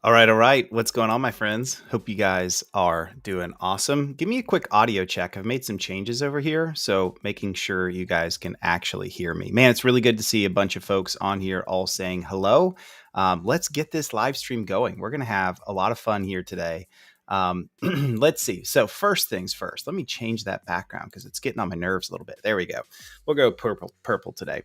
All right, all right. What's going on, my friends? Hope you guys are doing awesome. Give me a quick audio check. I've made some changes over here, so making sure you guys can actually hear me. Man, it's really good to see a bunch of folks on here all saying hello. Let's get this live stream going. We're going to have a lot of fun here today. Let's see. So first things first, let me change that background because it's getting on my nerves a little bit. There we go. We'll go purple today.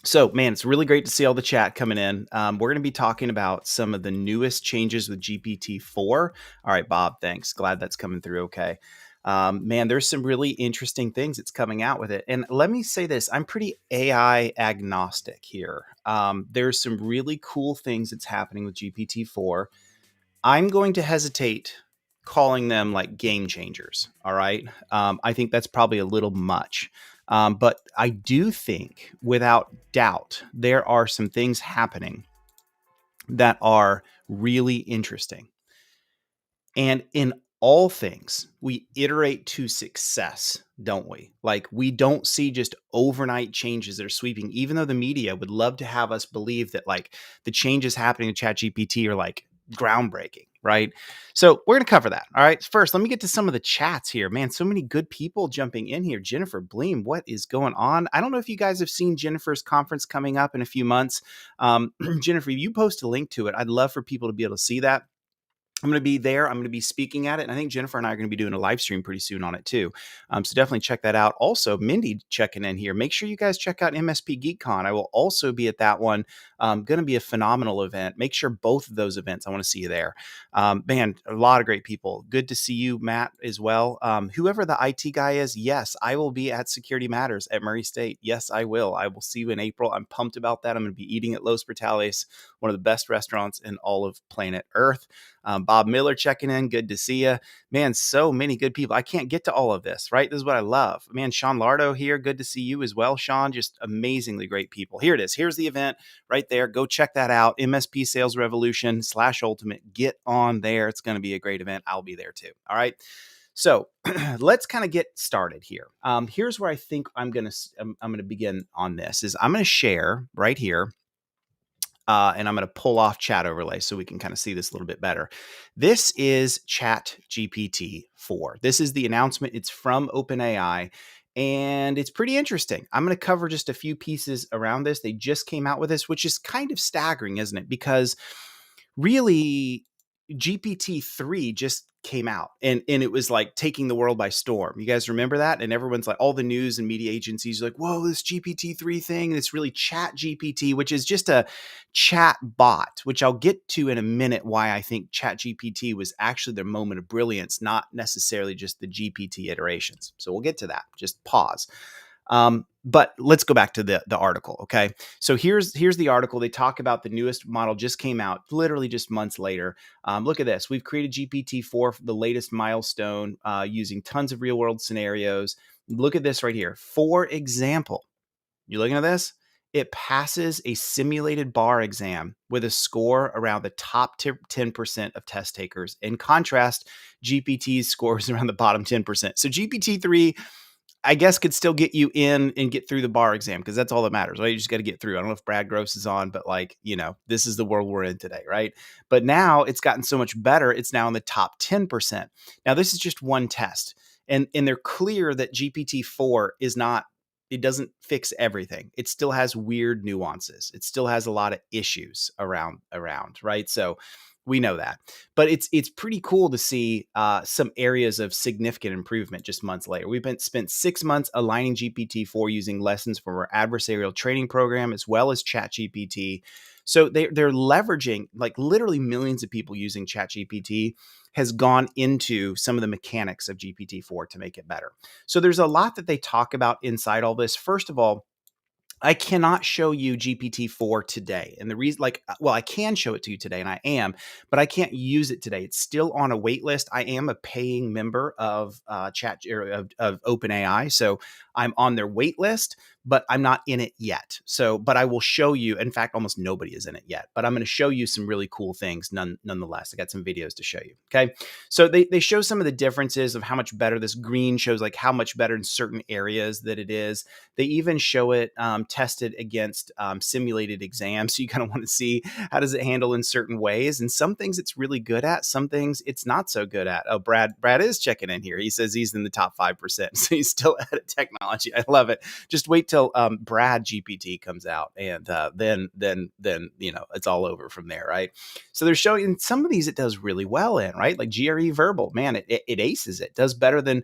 So, man, it's really great to see all the chat coming in. We're going to be talking about some of the newest changes with GPT-4. All right, Bob, thanks. Glad that's coming through okay. Man, there's some really interesting things that's coming out with it. And let me say this, I'm pretty AI agnostic here. There's some really cool things that's happening with GPT-4. I'm going to hesitate calling them like game changers. All right. I think that's probably a little much. But I do think, without doubt, there are some things happening that are really interesting. And in all things, we iterate to success, don't we? Like, we don't see just overnight changes that are sweeping, even though the media would love to have us believe that like the changes happening in ChatGPT are like groundbreaking, right? So we're going to cover that. All right. First, let me get to some of the chats here. Man, so many good people jumping in here. Jennifer Bleem, what is going on? I don't know if you guys have seen Jennifer's conference coming up in a few months. Jennifer, you post a link to it. I'd love for people to be able to see that. I'm going to be there. I'm going to be speaking at it. And I think Jennifer and I are going to be doing a live stream pretty soon on it too. So definitely check that out. Also, Mindy checking in here. Make sure you guys check out MSP GeekCon. I will also be at that one. Going to be a phenomenal event. Make sure both of those events, I want to see you there. Man, a lot of great people. Good to see you, Matt, as well. Whoever the IT guy is, yes, I will be at Security Matters at Murray State. Yes, I will. I will see you in April. I'm pumped about that. I'm going to be eating at Los Portales, one of the best restaurants in all of planet Earth. Bob Miller checking in. Good to see you. Man, so many good people. I can't get to all of this, right? This is what I love. Man, Sean Lardo here. Good to see you as well, Sean. Just amazingly great people. Here it is. Here's the event right there. Go check that out. MSP Sales Revolution /Ultimate. Get on there. It's going to be a great event. I'll be there too. All right. So let's kind of get started here. Here's where I think I'm going to begin on this is I'm going to share right here. And I'm going to pull off chat overlay so we can kind of see this a little bit better. This is Chat GPT-4. This is the announcement. It's from OpenAI. And it's pretty interesting. I'm going to cover just a few pieces around this. They just came out with this, which is kind of staggering, isn't it? Because really, GPT-3 just came out and it was like taking the world by storm. You guys remember that? And everyone's like, all the news and media agencies are like, whoa, this GPT-3 thing. And it's really Chat GPT, which is just a chat bot, which I'll get to in a minute why I think Chat GPT was actually their moment of brilliance, not necessarily just the GPT iterations. So we'll get to that. Just pause. But let's go back to the article. Okay. So here's the article. They talk about the newest model just came out literally just months later. Look at this. We've created GPT-4 for the latest milestone using tons of real world scenarios. Look at this right here. For example, you're looking at this. It passes a simulated bar exam with a score around the top 10% of test takers. In contrast, GPT's score is around the bottom 10%. So GPT-3, I guess, could still get you in and get through the bar exam because that's all that matters, right? You just got to get through. I don't know if Brad Gross is on, but like, this is the world we're in today, right? But now it's gotten so much better. It's now in the top 10%. Now, this is just one test. And they're clear that GPT-4 is not, it doesn't fix everything. It still has weird nuances. It still has a lot of issues around, right? So we know that, but it's pretty cool to see some areas of significant improvement just months later. We've spent 6 months aligning GPT-4 using lessons from our adversarial training program as well as ChatGPT. So they're leveraging, like, literally millions of people using ChatGPT has gone into some of the mechanics of GPT-4 to make it better. So there's a lot that they talk about inside all this. First of all, I cannot show you GPT-4 today. And the reason, I can show it to you today, and I am, but I can't use it today. It's still on a wait list. I am a paying member of OpenAI, so I'm on their wait list. but I'm not in it yet. So, but I will show you. In fact, almost nobody is in it yet, but I'm going to show you some really cool things nonetheless. I got some videos to show you. Okay. So they show some of the differences of how much better this green shows, like how much better in certain areas that it is. They even show it tested against simulated exams. So you kind of want to see how does it handle in certain ways. And some things it's really good at, some things it's not so good at. Oh, Brad is checking in here. He says he's in the top 5%. So he's still at technology. I love it. Just wait till Brad GPT comes out, and then it's all over from there, right? So they're showing some of these it does really well in, right? Like GRE verbal, man, it aces it, does better than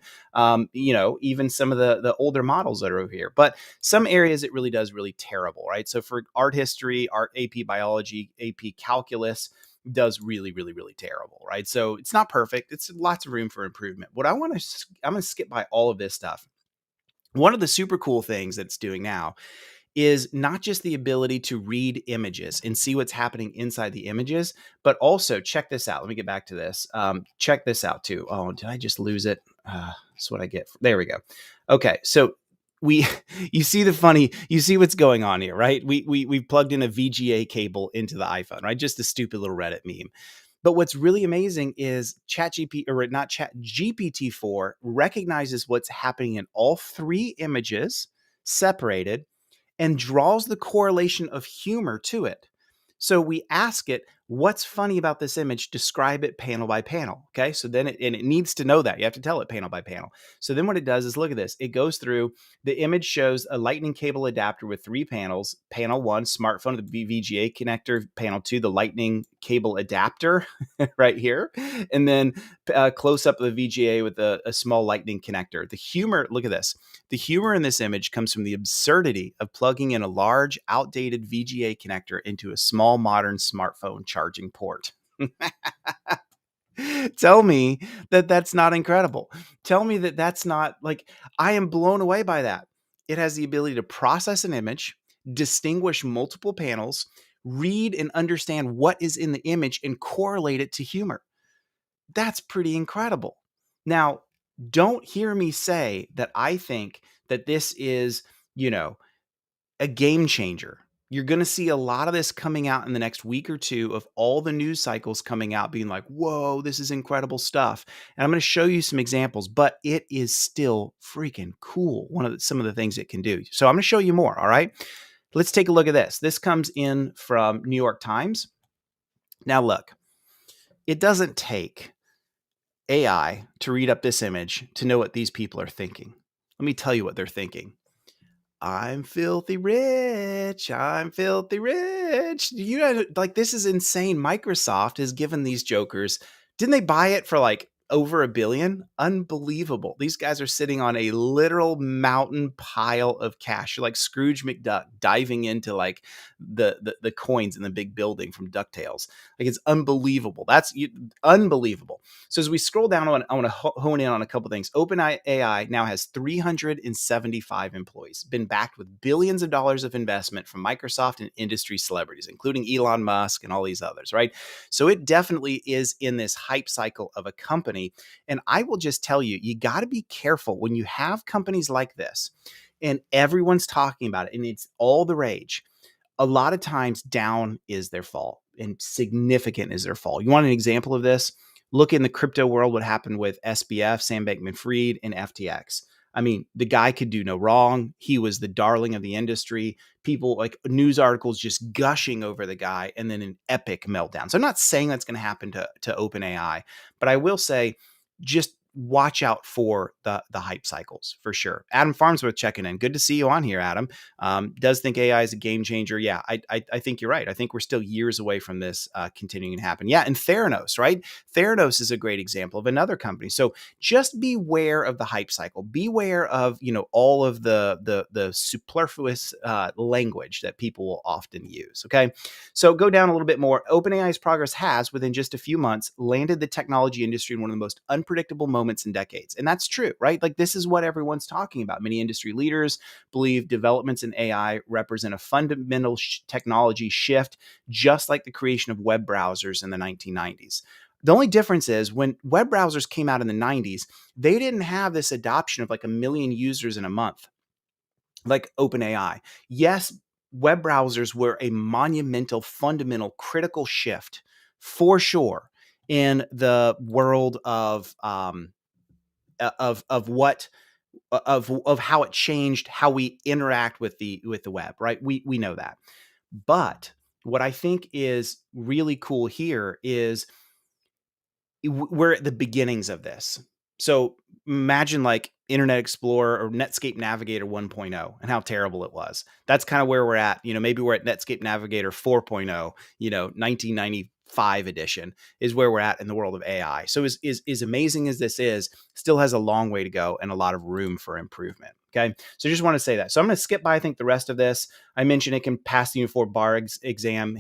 even some of the older models that are over here. But some areas it really does really terrible, right? So for art history, art AP biology, AP calculus does really, really, really terrible, right? So it's not perfect. It's lots of room for improvement. I'm going to skip by all of this stuff. One of the super cool things that it's doing now is not just the ability to read images and see what's happening inside the images, but also check this out. Let me get back to this. Check this out too. Oh, did I just lose it? That's what I get. There we go. Okay. So you see what's going on here, right? We've plugged in a VGA cable into the iPhone, right? Just a stupid little Reddit meme. But what's really amazing is Chat GPT-4 recognizes what's happening in all three images separated and draws the correlation of humor to it. So we ask it, what's funny about this image? Describe it panel by panel. Okay. So then it needs to know that. You have to tell it panel by panel. So then what it does is look at this. It goes through, the image shows a lightning cable adapter with 3 panels. Panel 1, smartphone, the VGA connector. Panel 2, the lightning cable adapter right here. And then close up of the VGA with a small lightning connector. The humor, look at this. The humor in this image comes from the absurdity of plugging in a large, outdated VGA connector into a small, modern smartphone charging port. Tell me that that's not incredible. Tell me that that's not like, I am blown away by that. It has the ability to process an image, distinguish multiple panels, read and understand what is in the image, and correlate it to humor. That's pretty incredible. Now, don't hear me say that I think that this is, a game changer. You're going to see a lot of this coming out in the next week or two, of all the news cycles coming out being like, whoa, this is incredible stuff. And I'm going to show you some examples, but it is still freaking cool. Some of the things it can do. So I'm going to show you more. All right. Let's take a look at this. This comes in from New York Times. Now, look, it doesn't take AI to read up this image to know what these people are thinking. Let me tell you what they're thinking. I'm filthy rich. I'm filthy rich. You guys, like, this is insane. Microsoft has given these jokers, didn't they buy it for like over $1 billion? Unbelievable. These guys are sitting on a literal mountain pile of cash. You're like Scrooge McDuck diving into like the coins in the big building from DuckTales. Like, it's unbelievable. Unbelievable. So as we scroll down, I want to hone in on a couple things. OpenAI now has 375 employees, been backed with billions of dollars of investment from Microsoft and industry celebrities, including Elon Musk and all these others, right? So it definitely is in this hype cycle of a company. And I will just tell you, you got to be careful when you have companies like this and everyone's talking about it and it's all the rage. A lot of times down is their fall and significant is their fall. You want an example of this? Look in the crypto world, what happened with SBF, Sam Bankman-Fried, and FTX. I mean, the guy could do no wrong. He was the darling of the industry. People, like, news articles just gushing over the guy, and then an epic meltdown. So I'm not saying that's going to happen to OpenAI, but I will say just watch out for the hype cycles for sure. Adam Farnsworth checking in. Good to see you on here, Adam. Does think AI is a game changer. Yeah, I think you're right. I think we're still years away from this continuing to happen. Yeah, and Theranos, right? Theranos is a great example of another company. So just beware of the hype cycle. Beware of all of the superfluous language that people will often use. Okay, so go down a little bit more. OpenAI's progress has, within just a few months, landed the technology industry in one of the most unpredictable moments in decades. And that's true, right? Like, this is what everyone's talking about. Many industry leaders believe developments in AI represent a fundamental technology shift, just like the creation of web browsers in the 1990s. The only difference is when web browsers came out in the 90s, they didn't have this adoption of like 1 million users in a month. like OpenAI. Yes, web browsers were a monumental, fundamental, critical shift for sure in the world of what of how it changed how we interact with the web, right? We know that. But what I think is really cool here is we're at the beginnings of this. So imagine like Internet Explorer or Netscape Navigator 1.0 and how terrible it was. That's kind of where we're at. Maybe we're at Netscape Navigator 4.0, 1995 edition is where we're at in the world of AI. So as amazing as this is, still has a long way to go and a lot of room for improvement. Okay. So just want to say that. So I'm going to skip by, I think, the rest of this. I mentioned it can pass the Unifor bar exam.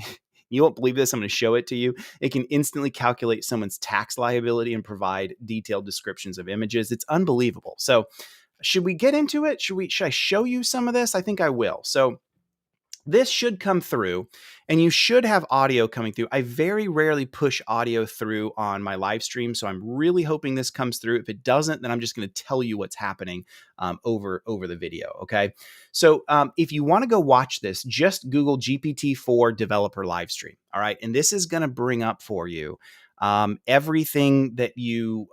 You won't believe this. I'm going to show it to you. It can instantly calculate someone's tax liability and provide detailed descriptions of images. It's unbelievable. So should we get into it? Should I show you some of this? I think I will. So this should come through and you should have audio coming through. I very rarely push audio through on my live stream. So I'm really hoping this comes through. If it doesn't, then I'm just going to tell you what's happening over the video. Okay. So if you want to go watch this, just Google GPT-4 developer live stream. All right. And this is going to bring up for you everything that you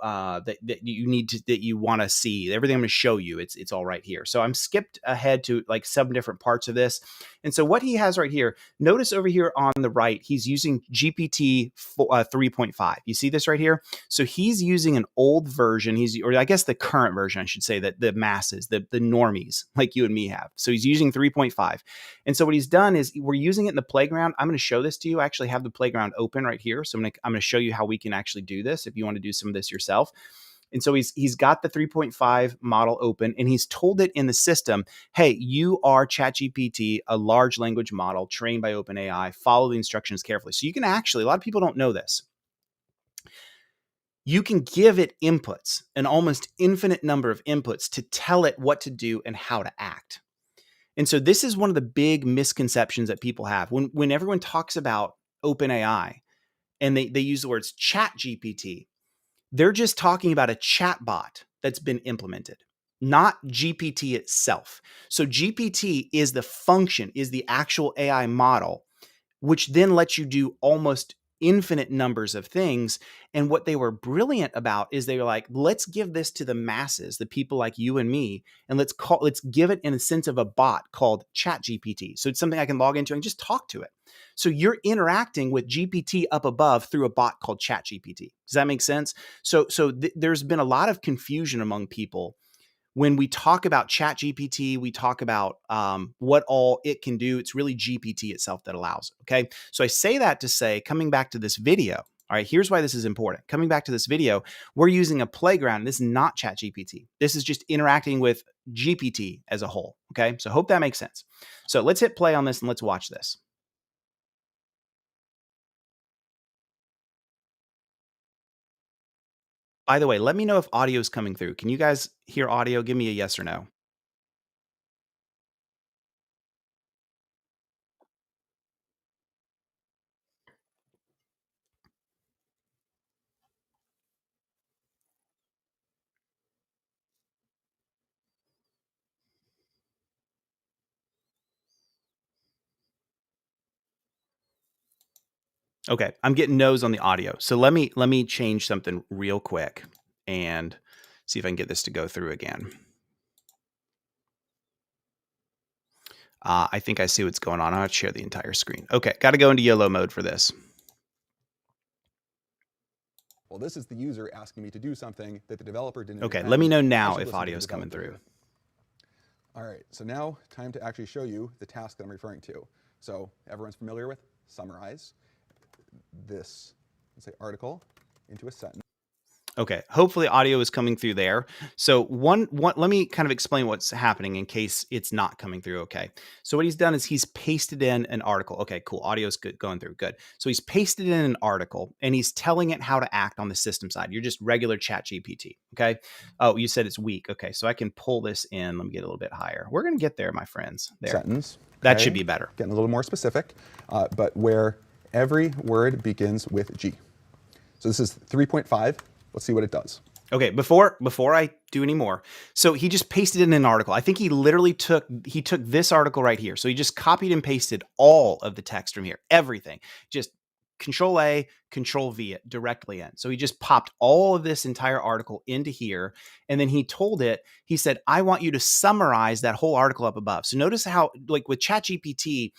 need to, that you want to see, everything I'm going to show you. It's all right here. So I'm skipped ahead to like 7 different parts of this. And so what he has right here, notice over here on the right, he's using GPT 3.5. You see this right here? So he's using an old version. Or I guess the current version, I should say, that the masses, the normies like you and me have. So he's using 3.5. And so what he's done is we're using it in the playground. I'm going to show this to you. I actually have the playground open right here. So I'm going to show you how we can actually do this if you want to do some of this yourself. And so he's got the 3.5 model open and he's told it in the system, hey, you are ChatGPT, a large language model trained by OpenAI. Follow the instructions carefully. So you can actually, a lot of people don't know this. You can give it inputs, an almost infinite number of inputs to tell it what to do and how to act. And so this is one of the big misconceptions that people have. When everyone talks about OpenAI and they use the words Chat GPT, they're just talking about a chatbot that's been implemented, not GPT itself. So GPT is the function, is the actual AI model, which then lets you do almost infinite numbers of things. And what they were brilliant about is they were like, let's give this to the masses, the people like you and me, and let's give it in a sense of a bot called Chat GPT. So it's something I can log into and just talk to it. So you're interacting with GPT up above through a bot called Chat GPT. Does that make sense? So there's been a lot of confusion among people. When we talk about Chat GPT, we talk about what all it can do. It's really GPT itself that allows it. Okay. So I say that to say, coming back to this video, all right, here's why this is important. Coming back to this video, we're using a playground. This is not Chat GPT. This is just interacting with GPT as a whole. Okay. So hope that makes sense. So let's hit play on this and let's watch this. By the way, let me know if audio is coming through. Can you guys hear audio? Give me a yes or no. Okay, I'm getting no's on the audio. So let me change something real quick and see if I can get this to go through again. I think I see what's going on. I'll share the entire screen. Okay, got to go into YOLO mode for this. Well, this is the user asking me to do something that the developer didn't. Okay, let me know now if audio is coming through. All right, so now time to actually show you the task that I'm referring to. So everyone's familiar with summarize this, let's say, article into a sentence. Okay, hopefully audio is coming through there. So let me kind of explain what's happening in case it's not coming through. Okay, so what he's done is he's pasted in an article. Okay, cool, audio's good, going through, good. So he's pasted in an article and he's telling it how to act on the system side. You're just regular Chat GPT. Okay. Oh, you said it's weak. Okay, so I can pull this in. Let me get a little bit higher. We're gonna get there, my friends. There. Sentence. Okay. That should be better. Getting a little more specific, but where every word begins with G. So this is 3.5. Let's see what it does. Okay, before I do any more, so he just pasted it in an article. I think he literally took this article right here. So he just copied and pasted all of the text from here, everything. Just Control A, Control V it directly in. So he just popped all of this entire article into here, and then he told it. He said, "I want you to summarize that whole article up above." So notice how, like with ChatGPT,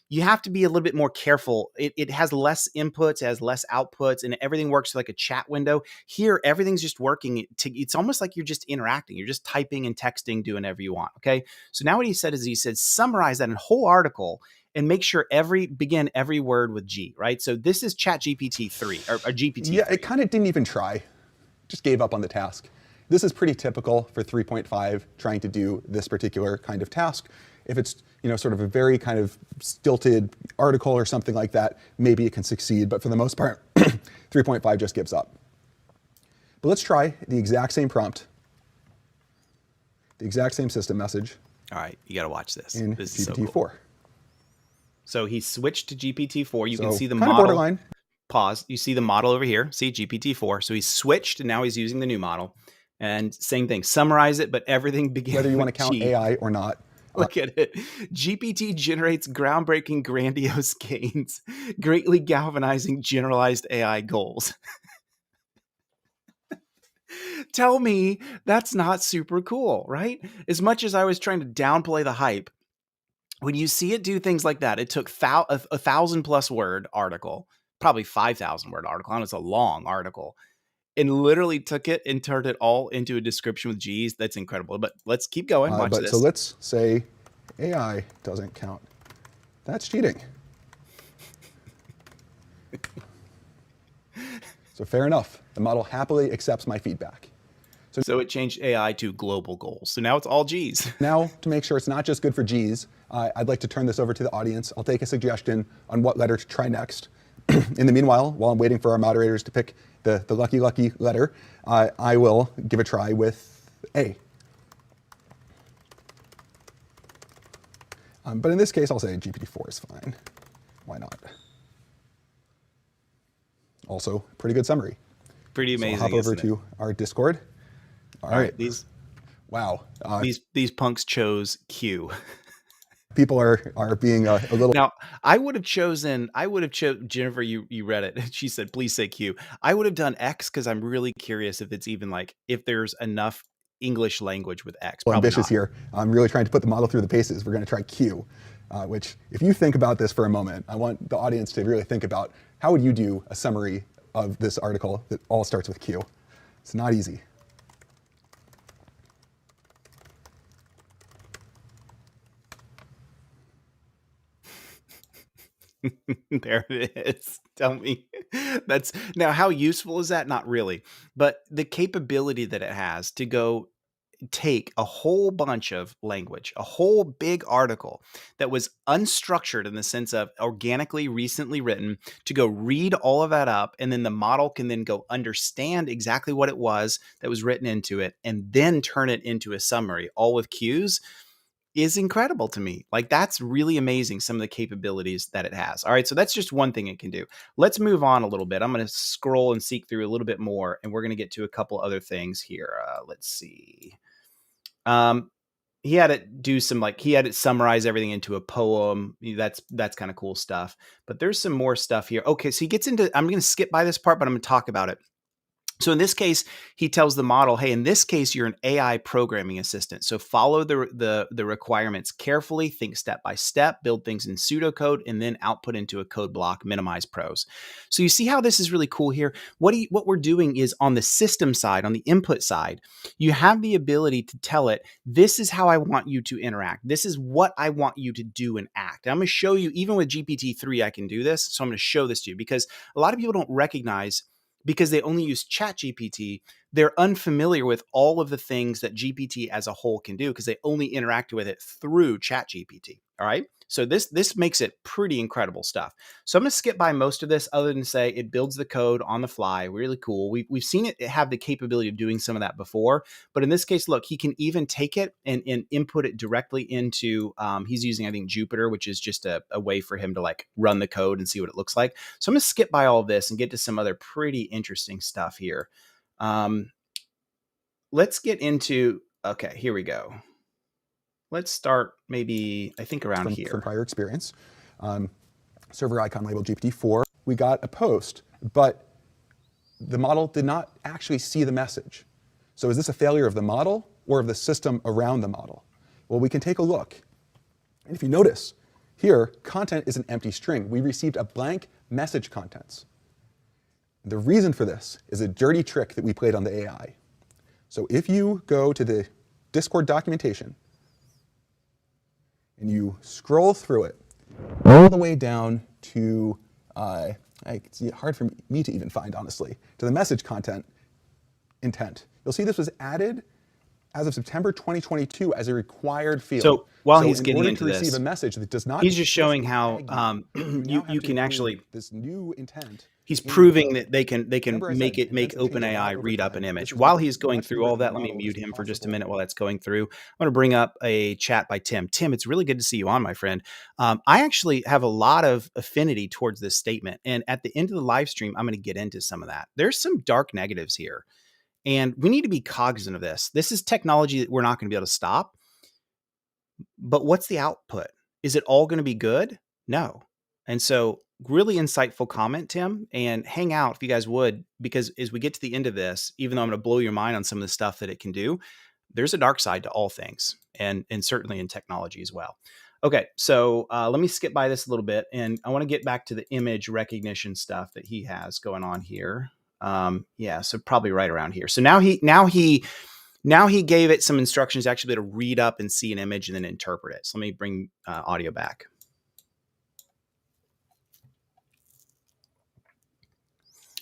you have to be a little bit more careful. It has less inputs, it has less outputs, and everything works like a chat window. Here, everything's just working. It's almost like you're just interacting. You're just typing and texting, doing whatever you want. Okay. So now what he said is he said, summarize that in whole article and make sure begin every word with G, right? So this is Chat GPT-3 or GPT-3. Yeah, it kind of didn't even try. Just gave up on the task. This is pretty typical for 3.5 trying to do this particular kind of task. If it's sort of a very kind of stilted article or something like that, maybe it can succeed. But for the most part, 3.5 just gives up. But let's try the exact same prompt, the exact same system message. All right, you got to watch this. In this is GPT-4. So cool. So he switched to GPT-4. You can see the kind model. Of borderline. Pause. You see the model over here. See GPT-4. So he switched, and now he's using the new model. And same thing. Summarize it, but everything begins whether you with want to count G. AI or not. Look at it. GPT generates groundbreaking, grandiose gains, greatly galvanizing generalized AI goals. Tell me that's not super cool, right? As much as I was trying to downplay the hype, when you see it do things like that, it took a 1,000+ word article, probably 5,000 word article. I know it's a long article, and literally took it and turned it all into a description with G's. That's incredible. But let's keep going. Watch this. So let's say AI doesn't count. That's cheating. So fair enough. The model happily accepts my feedback. So it changed AI to global goals. So now it's all G's. Now, to make sure it's not just good for G's, I'd like to turn this over to the audience. I'll take a suggestion on what letter to try next. In the meanwhile, while I'm waiting for our moderators to pick the lucky letter, I will give a try with A. But in this case, I'll say GPT-4 is fine. Why not? Also, pretty good summary. Pretty amazing. So I'll hop over to our Discord. All right. Wow. These punks chose Q. People are being a little. Now, I would have chosen Jennifer, you read it. She said, please say Q. I would have done X because I'm really curious if it's even if there's enough English language with X. Probably ambitious here. I'm really trying to put the model through the paces. We're going to try Q, which if you think about this for a moment, I want the audience to really think about how would you do a summary of this article that all starts with Q. It's not easy. There it is. Tell me. That's now, how useful is that? Not really. But the capability that it has to go take a whole bunch of language, a whole big article that was unstructured in the sense of organically recently written, to go read all of that up, and then the model can then go understand exactly what it was that was written into it and then turn it into a summary, all with cues, is incredible to me. That's really amazing, some of the capabilities that it has. All right, so that's just one thing it can do. Let's move on a little bit. I'm going to scroll and seek through a little bit more, and we're going to get to a couple other things here. Let's see. He had it do some he had it summarize everything into a poem. That's kind of cool stuff. But there's some more stuff here. Okay, so he gets into, I'm going to skip by this part, but I'm going to talk about it. So in this case, he tells the model, hey, in this case, you're an AI programming assistant. So follow the requirements carefully, think step by step, build things in pseudocode, and then output into a code block, minimize prose. So you see how this is really cool here? What we're doing is on the system side, on the input side, you have the ability to tell it, this is how I want you to interact. This is what I want you to do and act. And I'm going to show you, even with GPT-3, I can do this. So I'm going to show this to you because a lot of people don't recognize, because they only use Chat GPT, they're unfamiliar with all of the things that GPT as a whole can do because they only interacted with it through Chat GPT. All right. So this makes it pretty incredible stuff. So I'm going to skip by most of this other than say it builds the code on the fly. Really cool. We've seen it have the capability of doing some of that before. But in this case, look, he can even take it and input it directly into, he's using, I think, Jupyter, which is just a way for him to run the code and see what it looks like. So I'm going to skip by all of this and get to some other pretty interesting stuff here. let's get into, okay, here we go. Let's start maybe, I think around here. From prior experience. Server icon labeled GPT-4. We got a post, but the model did not actually see the message. So is this a failure of the model or of the system around the model? Well, we can take a look. And if you notice, here, content is an empty string. We received a blank message contents. The reason for this is a dirty trick that we played on the AI. So if you go to the Discord documentation and you scroll through it all the way down to, it's hard for me to even find, honestly, to the message content intent, you'll see this was added as of September 2022 as a required field. So while he's getting into this, in order to receive a message that does not, he's just showing how you can actually, this new intent. He's proving that they can make OpenAI read up an image. While he's going through all that, let me mute him for just a minute while that's going through. I'm going to bring up a chat by Tim. Tim, it's really good to see you on, my friend. I actually have a lot of affinity towards this statement. And at the end of the live stream, I'm going to get into some of that. There's some dark negatives here. And we need to be cognizant of this. This is technology that we're not going to be able to stop. But what's the output? Is it all going to be good? No. And so really insightful comment, Tim, and hang out if you guys would, because as we get to the end of this, even though I'm going to blow your mind on some of the stuff that it can do, there's a dark side to all things, and certainly in technology as well. Okay, so let me skip by this a little bit, and I want to get back to the image recognition stuff that he has going on here. Yeah, so probably right around here. So now he gave it some instructions to actually be able to read up and see an image and then interpret it. So let me bring audio back.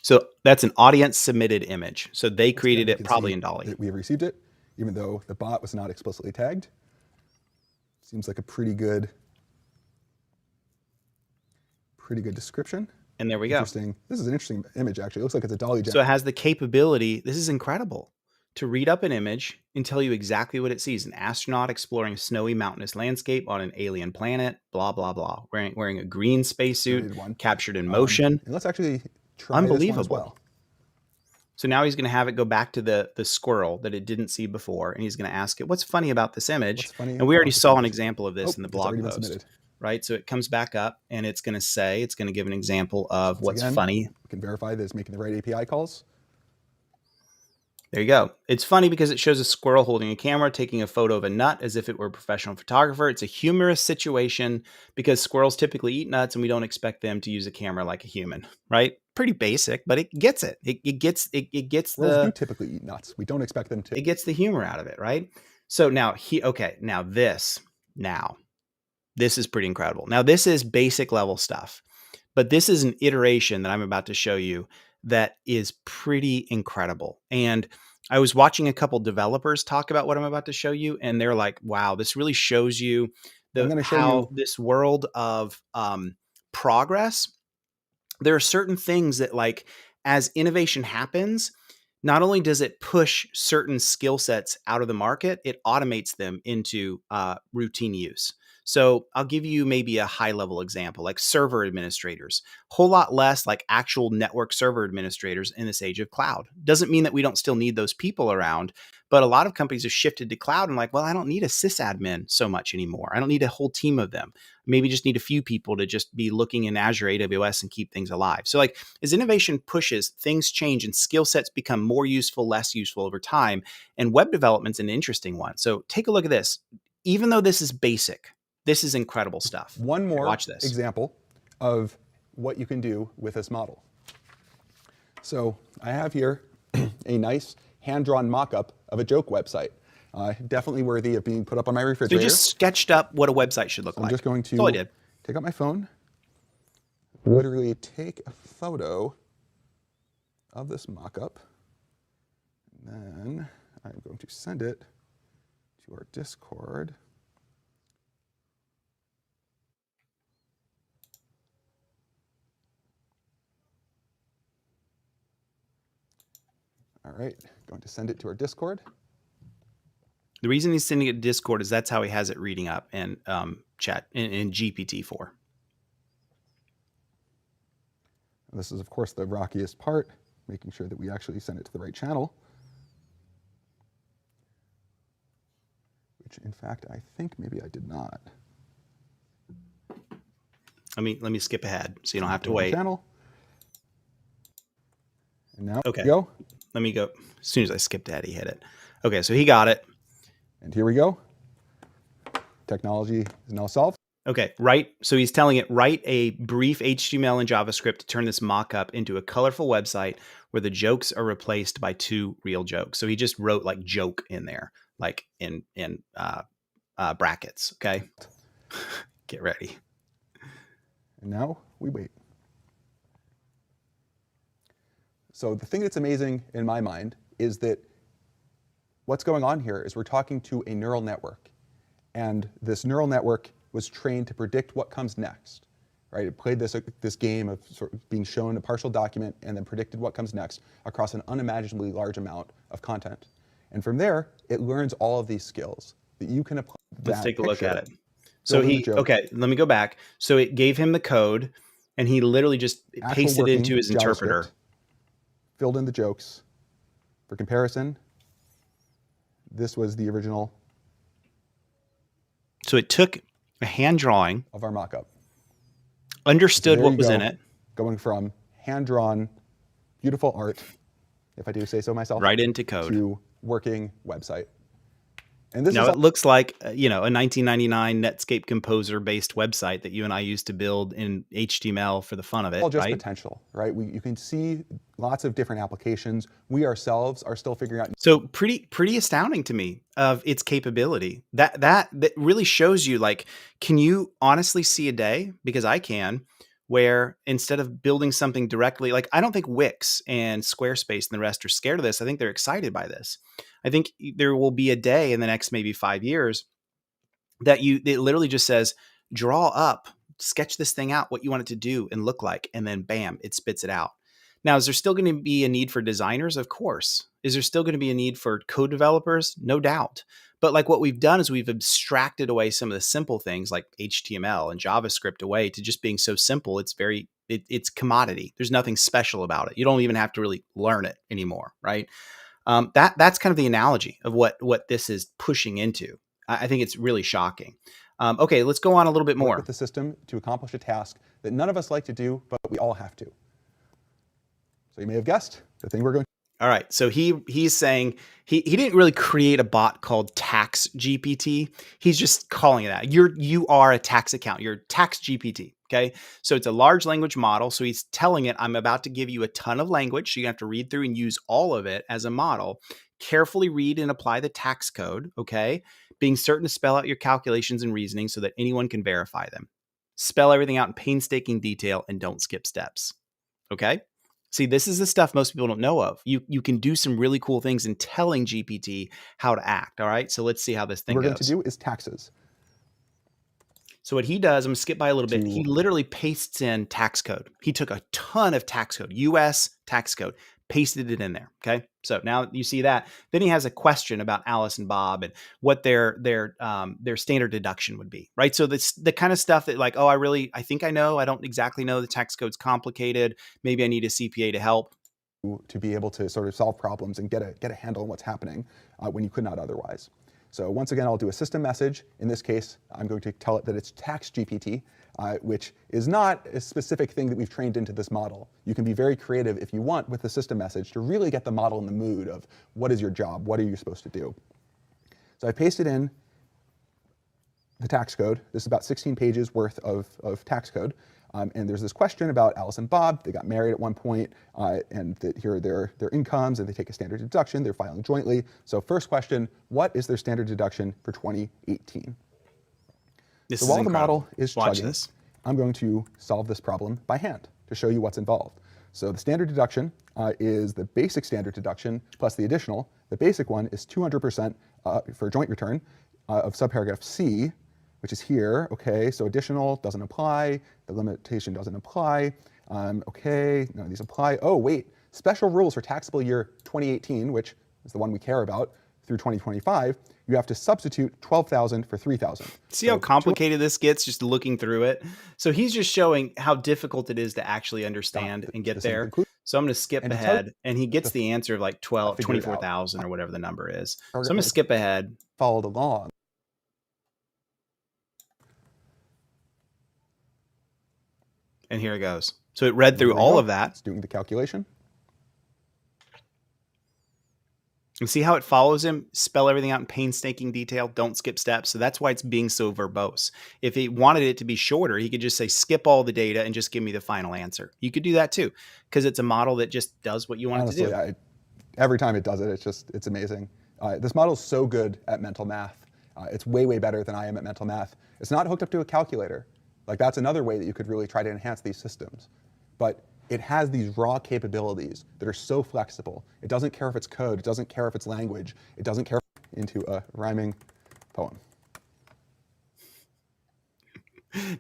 So that's an audience submitted image. So they created it probably in Dolly. We have received it, even though the bot was not explicitly tagged. Seems like a pretty good description. And there we go. Interesting. This is an interesting image, actually. It looks like it's a Dolly. So it has the capability, this is incredible, to read up an image and tell you exactly what it sees. An astronaut exploring a snowy mountainous landscape on an alien planet, blah, blah, blah. Wearing a green spacesuit, captured in motion. And let's actually try unbelievable this one as well. So now he's going to have it go back to the squirrel that it didn't see before, and he's going to ask it, what's funny about this image? And we already saw an example of this in the blog post, right? So it comes back up, and it's going to give an example of what's funny. We can verify that it's making the right API calls. There you go. It's funny because it shows a squirrel holding a camera, taking a photo of a nut as if it were a professional photographer. It's a humorous situation because squirrels typically eat nuts and we don't expect them to use a camera like a human, right? Pretty basic, but it gets it. It gets squirrels do typically eat nuts. We don't expect them to. It gets the humor out of it, right? So now this is pretty incredible. Now this is basic level stuff, but this is an iteration that I'm about to show you that is pretty incredible. And I was watching a couple developers talk about what I'm about to show you, and they're like, wow, this really shows you this world of progress. There are certain things that, like, as innovation happens, not only does it push certain skill sets out of the market, it automates them into routine use. So I'll give you maybe a high level example, like server administrators, whole lot less like actual network server administrators in this age of cloud. Doesn't mean that we don't still need those people around, but a lot of companies have shifted to cloud and like, well, I don't need a sysadmin so much anymore. I don't need a whole team of them. Maybe just need a few people to just be looking in Azure AWS and keep things alive. So like as innovation pushes, things change and skill sets become more useful, less useful over time. And web development's an interesting one. So take a look at this. Even though this is basic, this is incredible stuff. One more example of what you can do with this model. So I have here a nice hand-drawn mock-up of a joke website. Definitely worthy of being put up on my refrigerator. So you just sketched up what a website should look like. I'm just going to take out my phone, literally take a photo of this mock-up, and then I'm going to send it to our Discord. All right, going to send it to our Discord. The reason he's sending it to Discord is that's how he has it reading up in chat in GPT-4. This is, of course, the rockiest part, making sure that we actually send it to the right channel. which in fact, I think maybe I did not. Let me skip ahead so you don't have to Go to the wait. channel. And now Okay. we go. Let me go. As soon as I skipped ahead, he hit it. Okay, so he got it. And here we go. Technology is now solved. Okay, right. So he's telling it, write a brief HTML and JavaScript to turn this mock-up into a colorful website where the jokes are replaced by 2 real jokes. So he just wrote like joke in there, like in brackets. Okay, get ready. And now we wait. So the thing that's amazing in my mind is that what's going on here is we're talking to a neural network. And this neural network was trained to predict what comes next, right? It played this game of sort of being shown a partial document and then predicted what comes next across an unimaginably large amount of content. And from there, it learns all of these skills that you can apply. Let's take a look at it. So okay, let me go back. So it gave him the code and he literally just pasted it into his interpreter. Filled in the jokes. For comparison, this was the original. So it took a hand drawing of our mock-up. Understood what was in it. Going from hand-drawn, beautiful art, if I do say so myself, right into code, to working website. And this now it looks like a 1999 Netscape Composer based website that you and I used to build in HTML for the fun of it. All just right? Potential, right? You can see lots of different applications. We ourselves are still figuring out. So pretty astounding to me of its capability. That really shows you, like, can you honestly see a day? Because I can, where instead of building something directly, like I don't think Wix and Squarespace and the rest are scared of this. I think they're excited by this. I think there will be a day in the next maybe 5 years that it literally just says, draw up, sketch this thing out, what you want it to do and look like, and then bam, it spits it out. Now, is there still going to be a need for designers? Of course. Is there still going to be a need for code developers? No doubt. But like what we've done is we've abstracted away some of the simple things like HTML and JavaScript away to just being so simple. It's commodity. There's nothing special about it. You don't even have to really learn it anymore, right? That's kind of the analogy of what this is pushing into. I think it's really shocking. Okay, let's go on a little bit more. Work with the system to accomplish a task that none of us like to do, but we all have to. So you may have guessed the thing we're going to. All right, so he's saying he didn't really create a bot called Tax GPT. He's just calling it that. You are a tax account. You're Tax GPT. Okay, so it's a large language model. So he's telling it, I'm about to give you a ton of language. So you have to read through and use all of it as a model. Carefully read and apply the tax code. Okay, being certain to spell out your calculations and reasoning so that anyone can verify them. Spell everything out in painstaking detail and don't skip steps. Okay. See, this is the stuff most people don't know of. You can do some really cool things in telling GPT how to act. All right. So let's see how this thing goes. What we're going to do is taxes. So what he does, I'm going to skip by a little bit. He literally pastes in tax code. He took a ton of tax code, US tax code, pasted it in there. Okay. So now you see that. Then he has a question about Alice and Bob and what their standard deduction would be, right? So that's the kind of stuff that, like, oh, I think I know. I don't exactly know. The tax code's complicated. Maybe I need a CPA to help. To be able to sort of solve problems and get a handle on what's happening when you could not otherwise. So once again, I'll do a system message. In this case, I'm going to tell it that it's Tax GPT, which is not a specific thing that we've trained into this model. You can be very creative if you want with the system message to really get the model in the mood of what is your job, what are you supposed to do. So I pasted in the tax code. This is about 16 pages worth of tax code. And there's this question about Alice and Bob. They got married at one point, and that here are their incomes, and they take a standard deduction. They're filing jointly. So first question, what is their standard deduction for 2018? So while the model is chugging, I'm going to solve this problem by hand to show you what's involved. So the standard deduction is the basic standard deduction plus the additional. The basic one is 200% for a joint return of subparagraph C, which is here. Okay, so additional doesn't apply. The limitation doesn't apply. Okay, none of these apply. Oh, wait, special rules for taxable year 2018, which is the one we care about, through 2025, you have to substitute 12,000 for 3,000. See how complicated this gets just looking through it? So he's just showing how difficult it is to actually understand and get there. So I'm going to skip ahead, and he gets the answer of like 24,000 or whatever the number is. So I'm going to skip ahead. Followed along. And here it goes. So it read And through here we all go. of that. It's doing the calculation. And see how it follows him, spell everything out in painstaking detail, don't skip steps. So that's why it's being so verbose. If he wanted it to be shorter, he could just say skip all the data and just give me the final answer. You could do that too, because it's a model that just does what you want Honestly, it to do. every time it does it, it's amazing. This model is so good at mental math. It's way, way better than I am at mental math. It's not hooked up to a calculator. Like that's another way that you could really try to enhance these systems. But it has these raw capabilities that are so flexible. It doesn't care if it's code. It doesn't care if it's language. It doesn't care into a rhyming poem.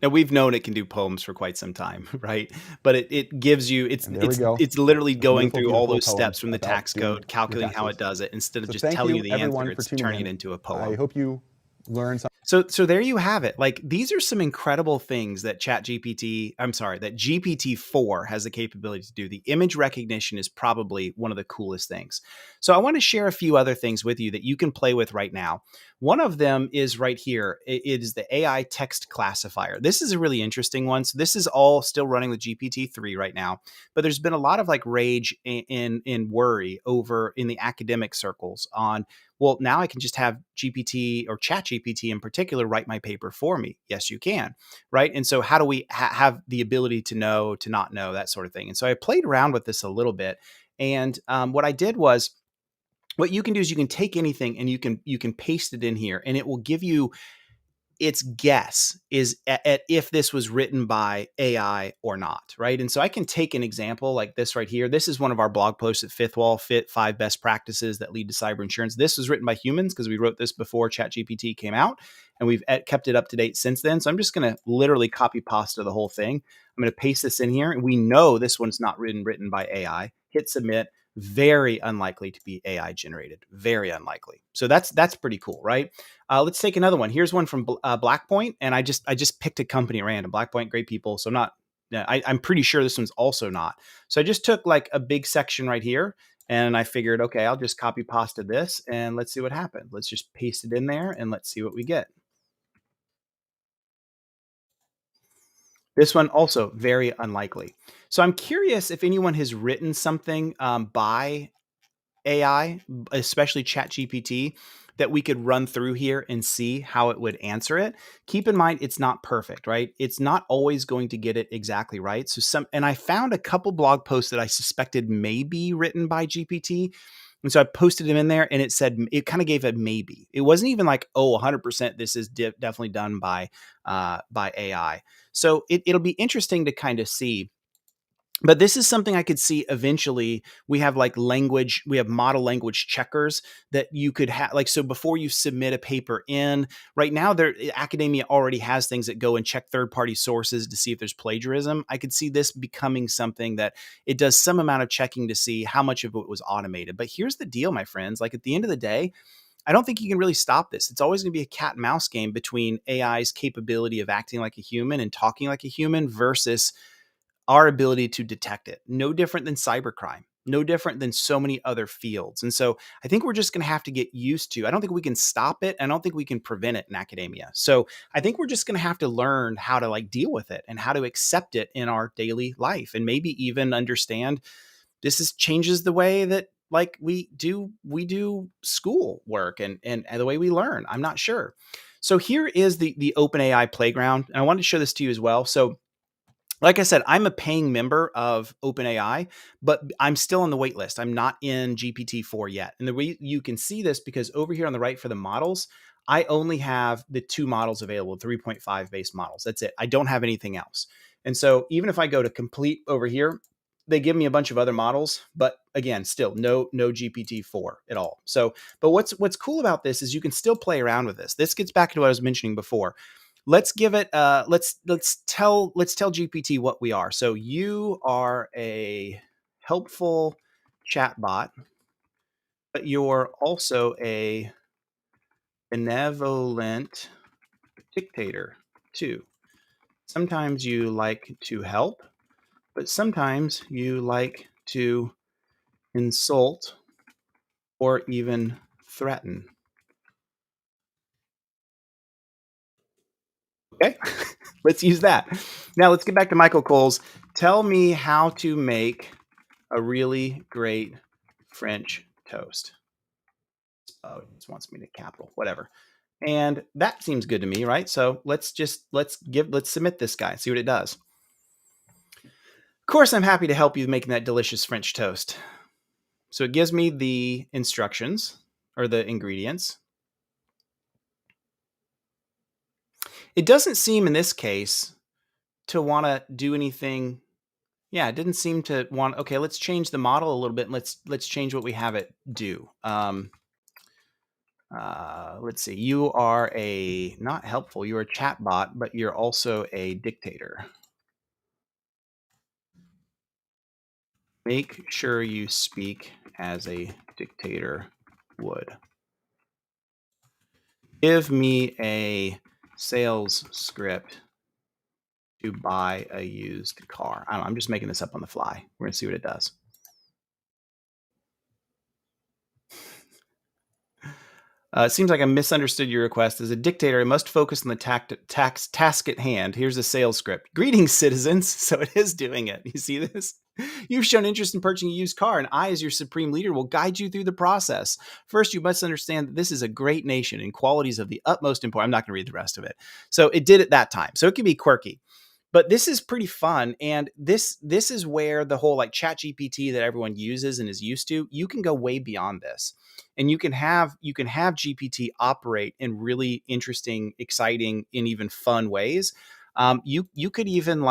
Now we've known it can do poems for quite some time, right? But it gives you And there we go. it's literally A going beautiful, through all beautiful those poem steps from the about tax doing code, your calculating how it taxes. does it. Instead of So just thank telling you you the everyone answer, for it's tuning turning in. it into a I poem. hope you learn something. So there you have it. Like these are some incredible things that that GPT-4 has the capability to do. The image recognition is probably one of the coolest things. So I want to share a few other things with you that you can play with right now. One of them is right here. It is the AI text classifier. This is a really interesting one. So this is all still running with GPT-3 right now, but there's been a lot of like rage in worry over in the academic circles on, well, now I can just have GPT or Chat GPT in particular write my paper for me. Yes, you can, right? And so how do we have the ability to know, to not know, that sort of thing? And so I played around with this a little bit. And what I did was, what you can do is you can take anything and you can paste it in here, and it will give you its guess is at if this was written by AI or not, right? And so I can take an example like this right here. This is one of our blog posts at Fifth Wall, 5 best practices that lead to cyber insurance. This was written by humans because we wrote this before ChatGPT came out, and we've kept it up to date since then. So I'm just going to literally copy pasta the whole thing. I'm going to paste this in here, and we know this one's not written by AI. Hit submit. Very unlikely to be AI generated. Very unlikely. So that's pretty cool, right? Let's take another one. Here's one from Blackpoint, and I just picked a company at random. Blackpoint, great people. So not. I'm pretty sure this one's also not. So I just took like a big section right here, and I figured, okay, I'll just copy pasta this, and let's see what happened. Let's just paste it in there, and let's see what we get. This one also very unlikely. So I'm curious if anyone has written something by AI, especially ChatGPT, that we could run through here and see how it would answer it. Keep in mind, it's not perfect, right? It's not always going to get it exactly right. And I found a couple blog posts that I suspected may be written by GPT. And so I posted them in there, and it said, it kind of gave a maybe. It wasn't even like, oh, 100% this is definitely done by AI. So it'll be interesting to kind of see, but this is something I could see eventually. We have like language, we have model language checkers that you could have, like, so before you submit a paper in, right now academia already has things that go and check third-party sources to see if there's plagiarism. I could see this becoming something that it does some amount of checking to see how much of it was automated. But here's the deal, my friends, like at the end of the day, I don't think you can really stop this. It's always going to be a cat and mouse game between AI's capability of acting like a human and talking like a human versus our ability to detect it. No different than cybercrime, no different than so many other fields. And so I think we're just going to have to get used to. I don't think we can stop it. I don't think we can prevent it in academia. So I think we're just going to have to learn how to like deal with it and how to accept it in our daily life, and maybe even understand changes the way that like we do school work and the way we learn. I'm not sure. So here is the OpenAI playground, and I wanted to show this to you as well. So like I said, I'm a paying member of OpenAI, but I'm still on the wait list. I'm not in GPT-4 yet. And the way you can see this, because over here on the right for the models, I only have the 2 models available, 3.5 base models. That's it. I don't have anything else. And so even if I go to complete over here, they give me a bunch of other models, but again, still no GPT-4 at all. So, but what's cool about this is you can still play around with this. This gets back to what I was mentioning before. Let's give it let's tell GPT what we are. So you are a helpful chatbot, but you're also a benevolent dictator too. Sometimes you like to help, but sometimes you like to insult or even threaten. Okay, let's use that. Now let's get back to Michael Cole's. Tell me how to make a really great French toast. Oh, it just wants me to capital, whatever. And that seems good to me, right? So let's submit this guy, see what it does. Of course, I'm happy to help you making that delicious French toast. So it gives me the instructions or the ingredients. It doesn't seem in this case to want to do anything. Yeah, it didn't seem to want. Okay, let's change the model a little bit. And let's change what we have it do. Let's see. You are a not helpful. You're a chatbot, but you're also a dictator. Make sure you speak as a dictator would. Give me a sales script to buy a used car. I don't know, I'm just making this up on the fly. We're gonna see what it does. It seems like I misunderstood your request. As a dictator, I must focus on the task at hand. Here's a sales script. Greetings, citizens. So it is doing it. You see this? You've shown interest in purchasing a used car, and I, as your supreme leader, will guide you through the process. First, you must understand that this is a great nation and qualities of the utmost importance. I'm not going to read the rest of it. So it did it that time. So it can be quirky. But this is pretty fun, and this is where the whole like Chat GPT that everyone uses and is used to, you can go way beyond this, and you can have GPT operate in really interesting, exciting, and even fun ways. You could even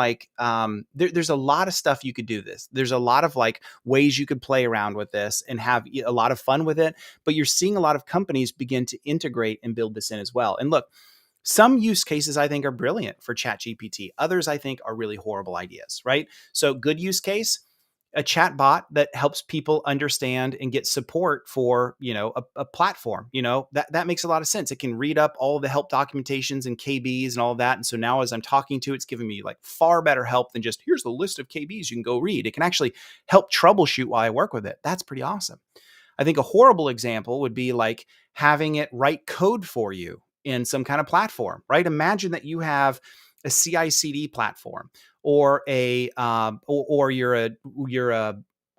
there's a lot of stuff you could do this. There's a lot of like ways you could play around with this and have a lot of fun with it. But you're seeing a lot of companies begin to integrate and build this in as well. And look, some use cases I think are brilliant for ChatGPT. Others I think are really horrible ideas, right? So good use case, a chat bot that helps people understand and get support for, a platform, that makes a lot of sense. It can read up all the help documentations and KBs and all of that. And so now as I'm talking to, it's giving me like far better help than just here's the list of KBs you can go read. It can actually help troubleshoot while I work with it. That's pretty awesome. I think a horrible example would be like having it write code for you in some kind of platform, right? Imagine that you have a CI/CD platform or or you're a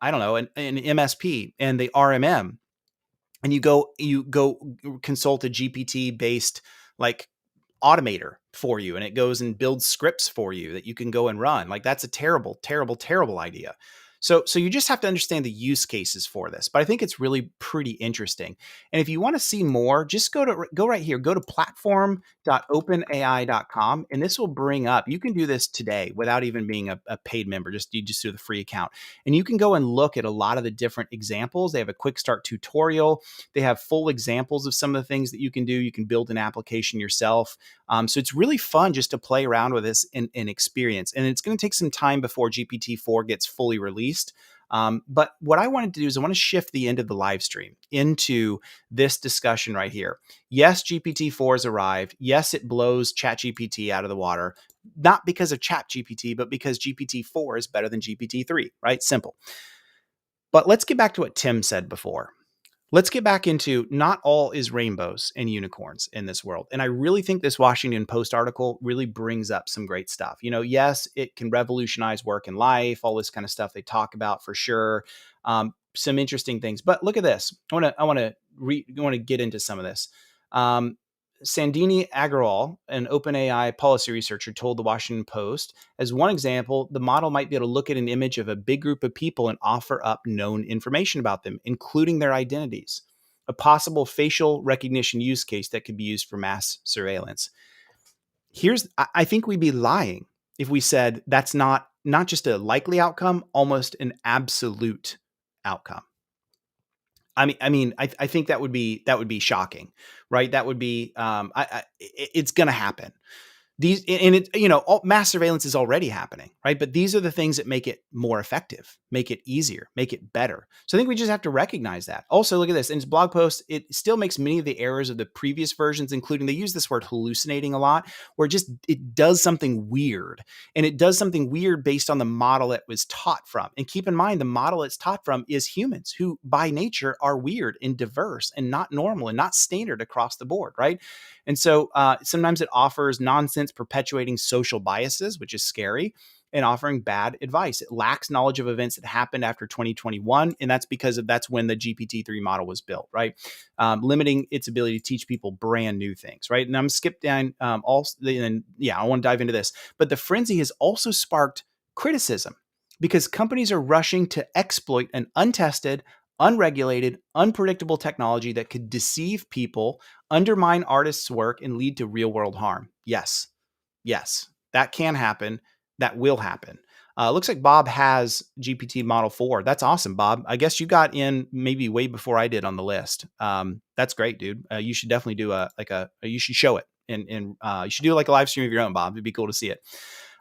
I don't know an MSP and the RMM, and you go consult a GPT based like automator for you, and it goes and builds scripts for you that you can go and run. Like that's a terrible, terrible, terrible idea. So you just have to understand the use cases for this. But I think it's really pretty interesting. And if you want to see more, just go right here, go to platform.openai.com, and this will bring up, you can do this today without even being a paid member. You just do the free account. And you can go and look at a lot of the different examples. They have a quick start tutorial. They have full examples of some of the things that you can do. You can build an application yourself. So it's really fun just to play around with this and experience. And it's going to take some time before GPT-4 gets fully released. But what I wanted to do is I want to shift the end of the live stream into this discussion right here. Yes, GPT-4 has arrived. Yes, it blows ChatGPT out of the water, not because of ChatGPT, but because GPT-4 is better than GPT-3, right? Simple. But let's get back to what Tim said before. Let's get back into not all is rainbows and unicorns in this world. And I really think this Washington Post article really brings up some great stuff. Yes, it can revolutionize work and life, all this kind of stuff they talk about for sure. Some interesting things. But look at this. I want to get into some of this. Sandini Agarwal, an OpenAI policy researcher, told the Washington Post, as one example, the model might be able to look at an image of a big group of people and offer up known information about them, including their identities, a possible facial recognition use case that could be used for mass surveillance. I think we'd be lying if we said that's not just a likely outcome, almost an absolute outcome. I think that would be shocking, right? That would be, it's going to happen. Mass surveillance is already happening, right? But these are the things that make it more effective, make it easier, make it better. So I think we just have to recognize that. Also, look at this. In his blog post, it still makes many of the errors of the previous versions, including they use this word hallucinating a lot, where it does something weird. And it does something weird based on the model it was taught from. And keep in mind, the model it's taught from is humans who by nature are weird and diverse and not normal and not standard across the board, right? And so sometimes it offers nonsense it's perpetuating social biases, which is scary, and offering bad advice. It lacks knowledge of events that happened after 2021, and that's when the GPT-3 model was built, right? Limiting its ability to teach people brand new things, right? And I'm skip down and yeah, I want to dive into this, but the frenzy has also sparked criticism because companies are rushing to exploit an untested, unregulated, unpredictable technology that could deceive people, undermine artists' work, and lead to real world harm. Yes, yes, that can happen. That will happen. Looks like Bob has GPT Model 4. That's awesome, Bob. I guess you got in maybe way before I did on the list. That's great, dude. You should definitely do you should show it and you should do like a live stream of your own, Bob. It'd be cool to see it.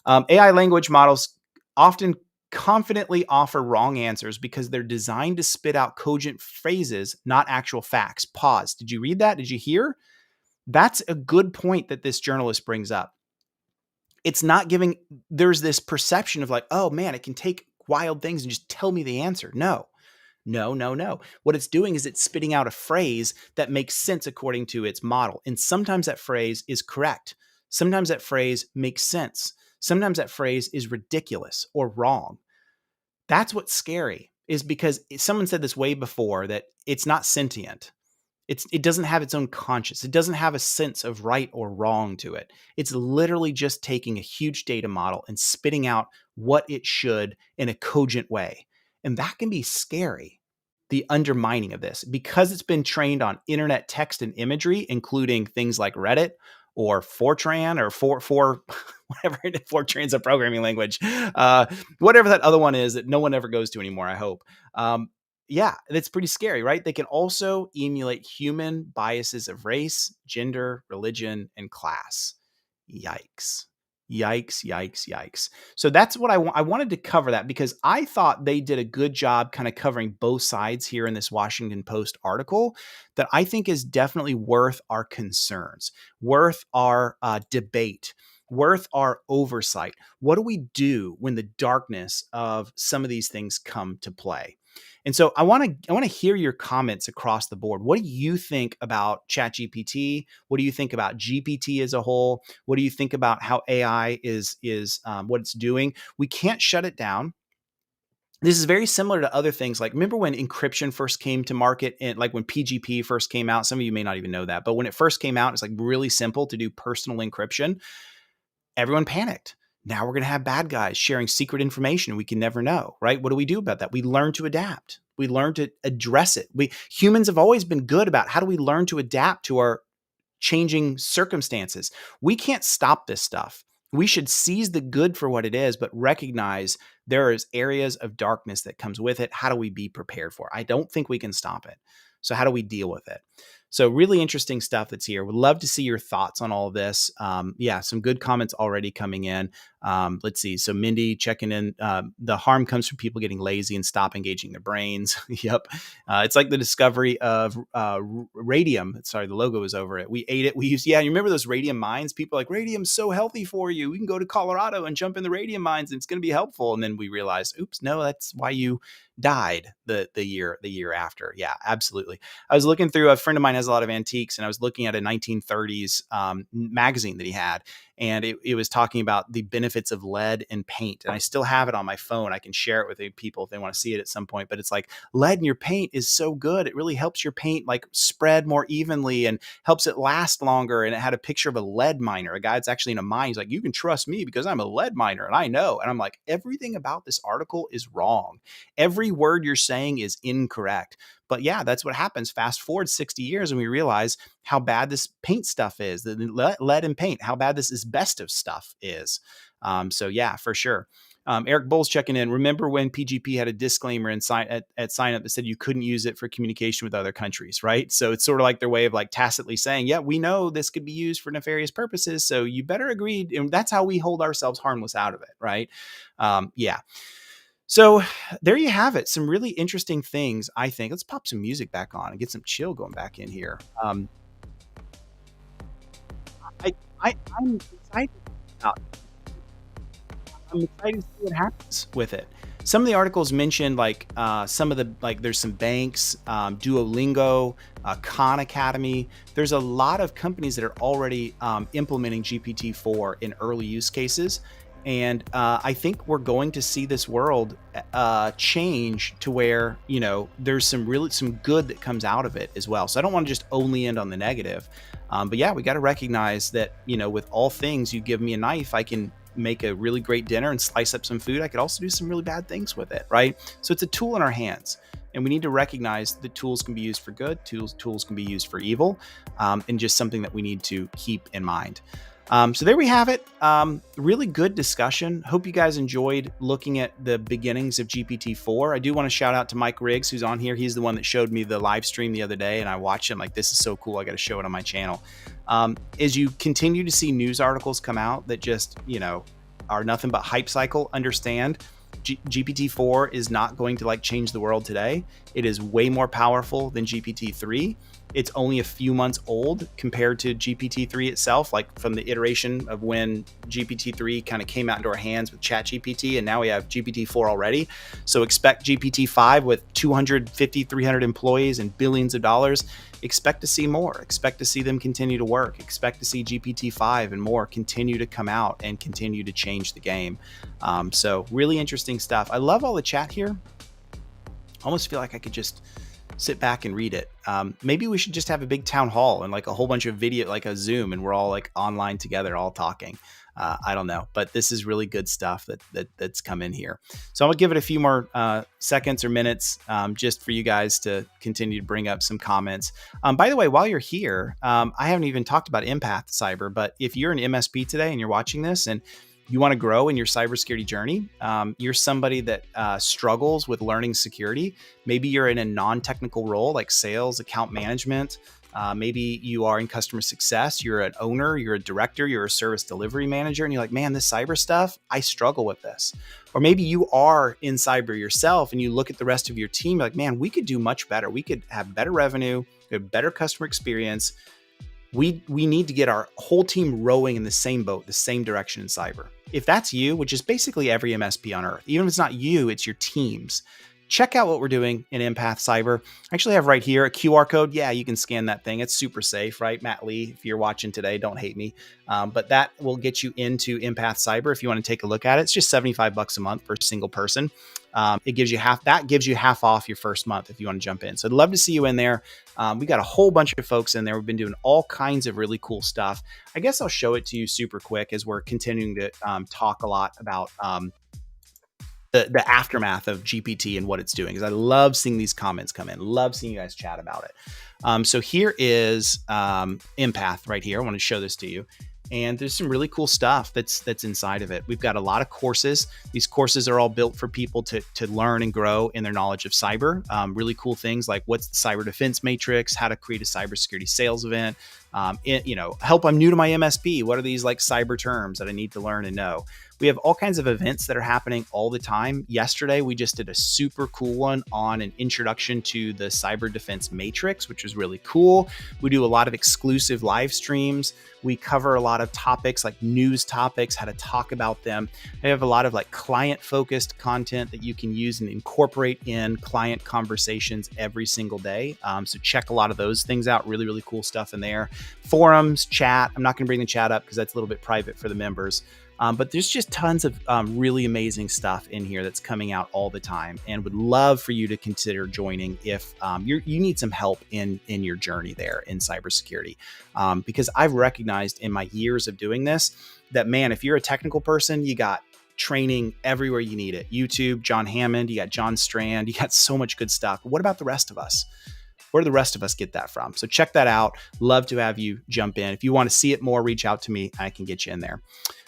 AI language models often confidently offer wrong answers because they're designed to spit out cogent phrases, not actual facts. Pause. Did you read that? Did you hear? That's a good point that this journalist brings up. It's not giving, there's this perception of like, oh man, it can take wild things and just tell me the answer. No, no, no, no. What it's doing is it's spitting out a phrase that makes sense according to its model. And sometimes that phrase is correct. Sometimes that phrase makes sense. Sometimes that phrase is ridiculous or wrong. That's what's scary, is because someone said this way before, that it's not sentient. It doesn't have its own conscience. It doesn't have a sense of right or wrong to it. It's literally just taking a huge data model and spitting out what it should in a cogent way. And that can be scary, the undermining of this, because it's been trained on internet text and imagery, including things like Reddit or Fortran or whatever. Fortran's a programming language. Whatever that other one is that no one ever goes to anymore, I hope. Yeah, that's pretty scary, right? They can also emulate human biases of race, gender, religion, and class. Yikes. Yikes, yikes, yikes. So that's what I wanted to cover that because I thought they did a good job kind of covering both sides here in this Washington Post article that I think is definitely worth our concerns, worth our debate, worth our oversight. What do we do when the darkness of some of these things come to play? And so I want to hear your comments across the board. What do you think about ChatGPT? What do you think about GPT as a whole? What do you think about how AI is what it's doing? We can't shut it down. This is very similar to other things. Like, remember when encryption first came to market, and like when PGP first came out? Some of you may not even know that, but when it first came out, it's like really simple to do personal encryption. Everyone panicked. Now we're going to have bad guys sharing secret information we can never know, right? What do we do about that? We learn to adapt. We learn to address it. Humans have always been good about how do we learn to adapt to our changing circumstances. We can't stop this stuff. We should seize the good for what it is, but recognize there is areas of darkness that comes with it. How do we be prepared for it? I don't think we can stop it. So how do we deal with it? So really interesting stuff that's here. Would love to see your thoughts on all of this. Yeah, some good comments already coming in. Let's see. So Mindy checking in. The harm comes from people getting lazy and stop engaging their brains. Yep. It's like the discovery of radium. Sorry, the logo is over it. We ate it. You remember those radium mines? People are like, radium's so healthy for you. We can go to Colorado and jump in the radium mines and it's going to be helpful. And then we realized, oops, no, that's why you died the year after. Yeah, absolutely. I was looking through, a friend of mine has a lot of antiques, and I was looking at a 1930s magazine that he had, and it was talking about the benefits of lead in paint. And I still have it on my phone. I can share it with people if they want to see it at some point. But it's like, lead in your paint is so good. It really helps your paint like spread more evenly and helps it last longer. And it had a picture of a lead miner, a guy that's actually in a mine. He's like, you can trust me because I'm a lead miner and I know. And I'm like, everything about this article is wrong. Every word you're saying is incorrect. But yeah, that's what happens. Fast forward 60 years and we realize how bad this paint stuff is, the lead and paint, how bad this asbestos stuff is. So yeah, for sure. Eric Bull's checking in. Remember when PGP had a disclaimer at sign up that said you couldn't use it for communication with other countries, right? So it's sort of like their way of like tacitly saying, yeah, we know this could be used for nefarious purposes, so you better agree. And that's how we hold ourselves harmless out of it, right? Yeah. So there you have it. Some really interesting things, I think. Let's pop some music back on and get some chill going back in here. I'm excited about I'm excited to see what happens with it. some of the articles mentioned like some of the, like there's some banks, Duolingo, Khan Academy. There's a lot of companies that are already implementing GPT-4 in early use cases. And I think we're going to see this world change to where, you know, there's some good that comes out of it as well. So I don't want to just only end on the negative. But yeah, we got to recognize that, you know, with all things, you give me a knife, I can make a really great dinner and slice up some food. I could also do some really bad things with it, right? So it's a tool in our hands. And we need to recognize that tools can be used for good, tools can be used for evil, and just something that we need to keep in mind. So there we have it. Really good discussion. Hope you guys enjoyed looking at the beginnings of GPT-4. I do want to shout out to Mike Riggs, who's on here. He's the one that showed me the live stream the other day, and I watched him like, this is so cool. I got to show it on my channel. As you continue to see news articles come out that just, you know, are nothing but hype cycle, understand GPT-4 is not going to like change the world today. It is way more powerful than GPT-3. It's only a few months old compared to GPT-3 itself, like from the iteration of when GPT-3 kind of came out into our hands with Chat GPT, and now we have GPT-4 already. So expect GPT-5 with 250, 300 employees and billions of dollars. Expect to see more. Expect to see them continue to work. Expect to see GPT-5 and more continue to come out and continue to change the game. So really interesting stuff. I love all the chat here. I almost feel like I could just sit back and read it. Maybe we should just have a big town hall and like a whole bunch of video, like a Zoom, and we're all like online together, all talking. I don't know, but this is really good stuff that's come in here. So I'm gonna give it a few more seconds or minutes just for you guys to continue to bring up some comments. By the way, while you're here, I haven't even talked about Empath Cyber, but if you're an MSP today and you're watching this and you want to grow in your cybersecurity journey, you're somebody that struggles with learning security. Maybe you're in a non-technical role like sales, account management. Maybe you are in customer success. You're an owner, you're a director, you're a service delivery manager, and you're like, man, this cyber stuff, I struggle with this. Or maybe you are in cyber yourself and you look at the rest of your team, you're like, man, we could do much better. We could have better revenue, a better customer experience. We need to get our whole team rowing in the same boat, the same direction in cyber. If that's you, which is basically every MSP on earth, even if it's not you, it's your teams, check out what we're doing in Empath Cyber. I actually have right here a QR code. Yeah, you can scan that thing. It's super safe, right? Matt Lee, if you're watching today, don't hate me. But that will get you into Empath Cyber if you want to take a look at it. It's just $75 a month for a single person. It gives you half off your first month if you want to jump in. So I'd love to see you in there. We got a whole bunch of folks in there. We've been doing all kinds of really cool stuff. I guess I'll show it to you super quick as we're continuing to talk a lot about the aftermath of GPT and what it's doing, because I love seeing these comments come in. Love seeing you guys chat about it. So here is Empath right here. I want to show this to you. And there's some really cool stuff that's inside of it. We've got a lot of courses. These courses are all built for people to learn and grow in their knowledge of cyber. Really cool things like what's the cyber defense matrix, how to create a cybersecurity sales event, help, I'm new to my MSP. What are these like cyber terms that I need to learn and know? We have all kinds of events that are happening all the time. Yesterday, we just did a super cool one on an introduction to the cyber defense matrix, which was really cool. We do a lot of exclusive live streams. We cover a lot of topics like news topics, how to talk about them. I have a lot of like client focused content that you can use and incorporate in client conversations every single day. So check a lot of those things out. Really, really cool stuff in there. Forums, chat. I'm not going to bring the chat up because that's a little bit private for the members. But there's just tons of really amazing stuff in here that's coming out all the time, and would love for you to consider joining if you need some help in your journey there in cybersecurity. Because I've recognized in my years of doing this that, man, if you're a technical person, you got training everywhere you need it. YouTube, John Hammond, you got John Strand, you got so much good stuff. But what about the rest of us? Where do the rest of us get that from? So check that out. Love to have you jump in. If you want to see it more, reach out to me. I can get you in there.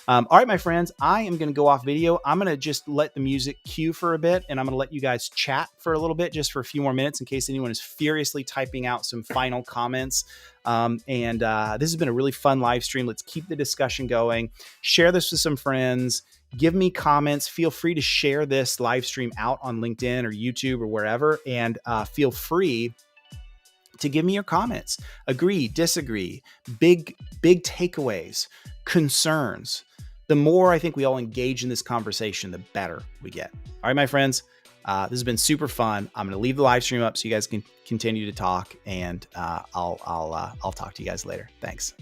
All right, my friends, I am going to go off video. I'm going to just let the music cue for a bit, and I'm going to let you guys chat for a little bit, just for a few more minutes in case anyone is furiously typing out some final comments. This has been a really fun live stream. Let's keep the discussion going. Share this with some friends. Give me comments. Feel free to share this live stream out on LinkedIn or YouTube or wherever, and feel free to give me your comments. Agree, disagree, big takeaways, concerns. the more I think we all engage in this conversation, the better we get. All right, my friends, this has been super fun. I'm going to leave the live stream up so you guys can continue to talk, and I'll talk to you guys later. Thanks.